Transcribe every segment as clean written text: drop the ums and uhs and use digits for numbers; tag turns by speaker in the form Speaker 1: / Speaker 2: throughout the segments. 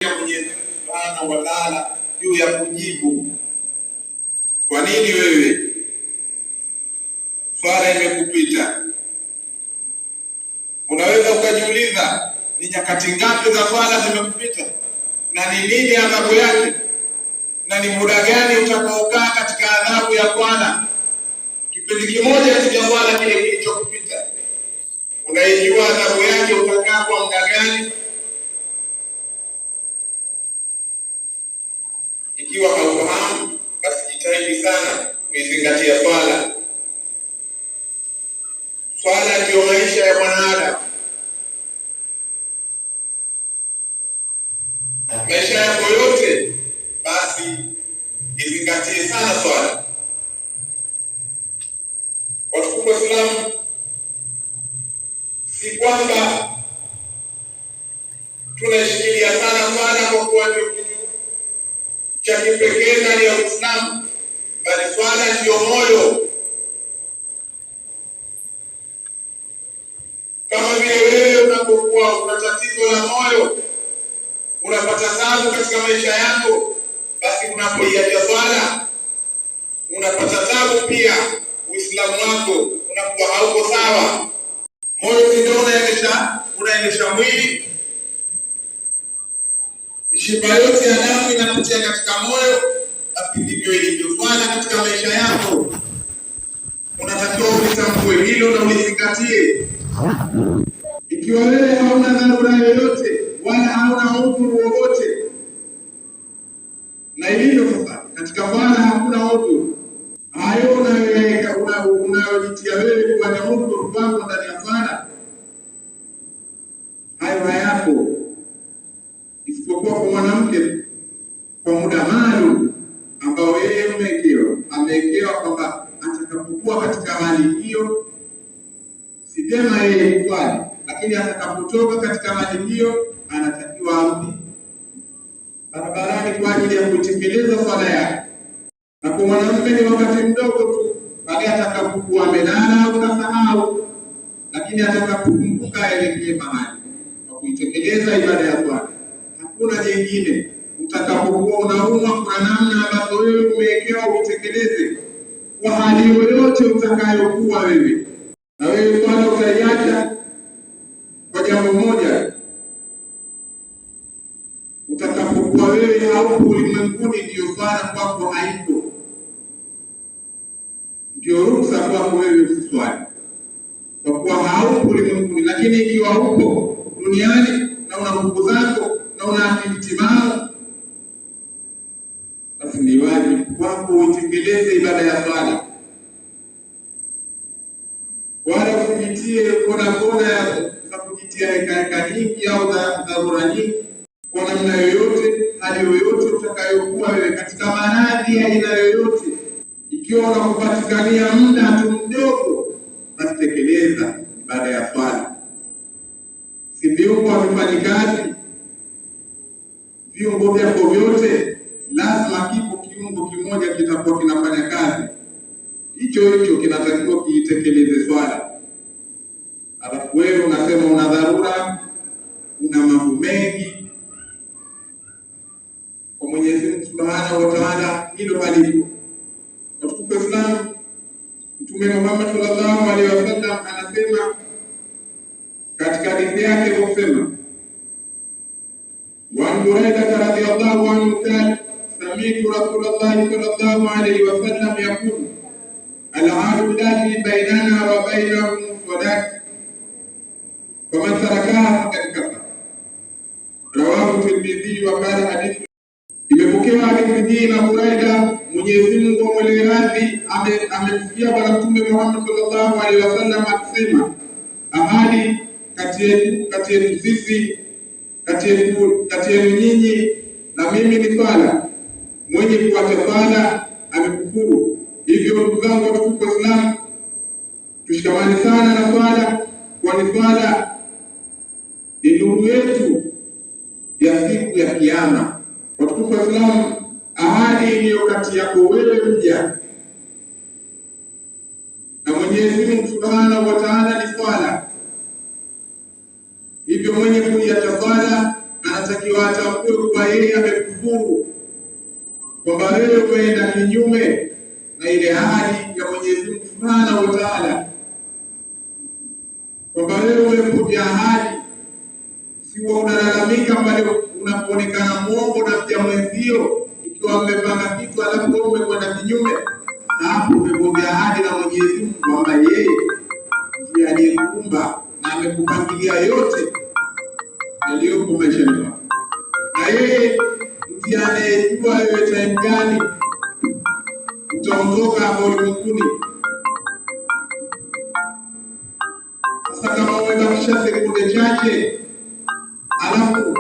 Speaker 1: Mwenyezi Mungu Subhanahu wa Ta'ala juu ya kujibu. Kwa nini wewe swala imekupita? Unaweza ukajiuliza ni nyakati ngapi za swala zimekupita na ni nini adhabu yake na ni muda gani utakaokaa katika adhabu ya swala. Kipindi kimoja cha swala kile kilichokupita, unaijua adhabu yake utakaa kwa muda gani? Ikiwa haufahamu, basi jitahidi sana kuizingatia swala. Swala ndiyo maisha ya mwanadamu. Maisha yako yote, basi izingatie sana swala. Watukufu Waislamu, si kwamba tunashikilia sana swala kwa kuwa ndio kitu cha kipekee ndani ya Uislamu, bali swala ndio moyo. Kama vile wewe unapokuwa una tatizo la moyo, unapata taabu katika maisha yako, basi unapoiacha swala unapata taabu pia. Uislamu wako unakuwa hauko sawa. Moyo ndio unaendesha mwili. Mishipa yote ya damu inapitia katika moyo, basi ndivyo ilivyo swala katika maisha yako. Unatakiwa ulitambue hilo na ulizingatie. Ikiwa wewe hauna dharura yoyote wala hauna udhuru wowote, na ilivyo sasa katika swala hakuna udhuru, hayo unayojitia wewe kuwa ni udhuru wako ndani ya swala, hayo hayapo, isipokuwa kwa mwanamke kwa muda maalum ambao yeye amewekewa kwamba atakapokuwa katika hali hiyo, si vyema yeye kuswali, lakini atakapotoka katika hali hiyo anatakiwa arudi barabarani kwa ajili ya kutekeleza swala yake. Na kwa mwanamume ni wakati mdogo tu, bali atakapokuwa amelala au kasahau, lakini atakapokumbuka aelekee mahali kwa kuitekeleza ibada ya swala. Hakuna jingine. Utakapokuwa unaumwa, kuna namna ambazo wewe umewekewa uitekeleze kwa hali yoyote utakayokuwa wewe. Na wewe swala utaiacha kwa jambo moja. Utakapokuwa wewe haupo ulimwenguni, ndiyo swala kwako haipo, ndiyo ruhusa kwako wewe usiswali, kwa kuwa haupo ulimwenguni. Lakini ikiwa upo duniani na una nguvu zako na una akili timamu, basi ni wajibu kwako uitekeleze ibada ya swala. Wala usijitie kona za kujitia heka nyingi au dharura nyingi kwa namna yoyote, hali yoyote utakayokuwa wewe katika maradhi ya aina yoyote. Ikiwa unakupatikania muda tu mdogo, basi tekeleza ibada ya swala. Si viungo havifanyi kazi, viungo vyako vyote lazima kipo kiungo kimoja kitakuwa kinafanya kazi. Hicho kinatakiwa kiitekeleze swala. Alafu wewe unasema una dharura, una mambo mengi. Kwa Mwenyezi Mungu Subhanahu wa Ta'ala hilo halipo. Watukufu Waislamu, Mtume Muhammad sallallahu alaihi wasallam anasema katika hadithi yake kwa kusema, وعن بريدة رضي الله عنه قال سمعت رسول الله صلى الله عليه وسلم يقول العهد الذي بيننا وبينهم الصلاة فمن تركها فقد كفر. رواه الترمذي وقال حديث. Imepokewa hadithi hii na Buraida, Mwenyezi Mungu amweleradhi, amemsikia Bwana Mtume Muhammad sallallahu alaihi wasallam akisema, ahadi kati yetu sisi, kati yenu nyinyi na mimi ni swala. Mwenye kuacha swala amekufuru. Hivyo ndugu zangu watukufu Waislamu, tushikamane sana na swala, kwani swala ni nuru yetu ya siku ya Kiyama. Watukufu Waislamu, ahadi iliyo kati yako wewe mja na Mwenyezi Mungu Subhanahu wa Ta'ala ni swala. Hivyo mwenye kuiacha swala anatakiwa atambue kuwa yeye amekufuru, kwamba wewe umeenda kinyume na ile ahadi ya Mwenyezi Mungu Subhanahu wa Ta'ala, kwamba wewe umevunja ahadi. Siwa unalalamika pale unapoonekana muongo na mja mwenzio, ikiwa mmepanga kitu alafu wewe umekwenda kinyume, na hapo umevunja ahadi na Mwenyezi Mungu kwamba yeye ndiye aliyekuumba na amekupangilia yote yaliyoko maishani mwako, na yeye ndiye anayejua wewe time gani utaondoka hapo ulimwenguni. Sasa kama umebakisha sekunde chache alafu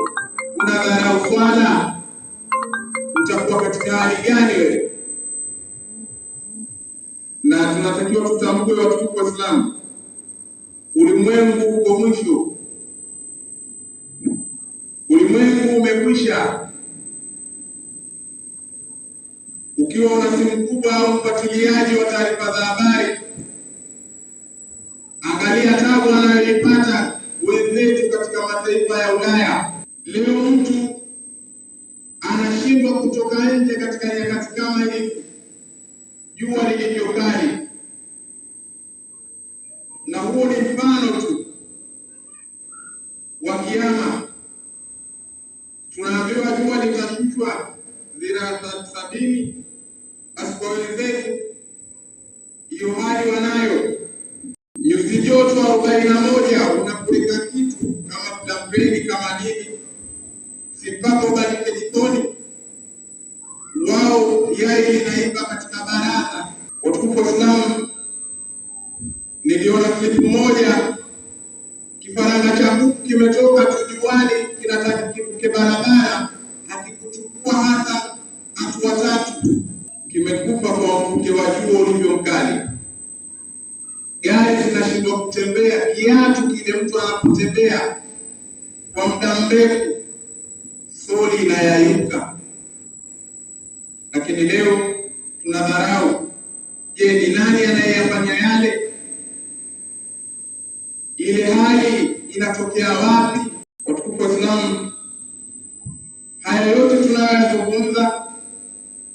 Speaker 1: unadharau swala, utakuwa katika hali gani wewe? Na tunatakiwa tutambue, watukufu wa Islam, ulimwengu uko mwisho, ulimwengu umekwisha. Ukiwa una simu kubwa au mfuatiliaji wa taarifa za habari, angalia tabu anayoipata wenzetu katika mataifa ya Ulaya. Leo mtu anashindwa kutoka nje katika nyakati kama hizi, jua lilivyo kali, na huo ni mfano tu wa Kiyama. Tunaambiwa jua litashushwa dhiraa 70, basi kwa wenzetu hiyo hali wanayo. Nyuzi joto 41 unapulika kitu kama plambeni kama nini, si mpaka ubalike jikoni, wao yai linaiva katika baraza. Watukufu wa Islam, niliona klipu moja, kifaranga cha kuku kimetoka tujuani, kinataka kivuke barabara, hakikuchukua hata hatua 3, kimekufa kwa mvuke wa jua ulivyo mkali. Gari zinashindwa kutembea, kiatu kile mtu anapotembea kwa muda mrefu soli inayayuka. Lakini leo tunadharau. Je, ni nani anayeyafanya yale? Ile hali inatokea wapi? Watukufu wa Islam, haya yote tunayoyazungumza,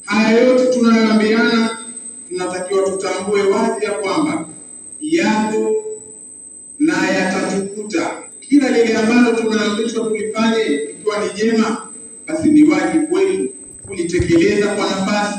Speaker 1: haya yote tunayoambiana, tunatakiwa tutambue wazi ya kwamba yapo na yatatukuta. Kila lile ambalo tunaamrishwa kulifanye ikiwa ni jema, basi ni wajibu wetu kulitekeleza kwa nafasi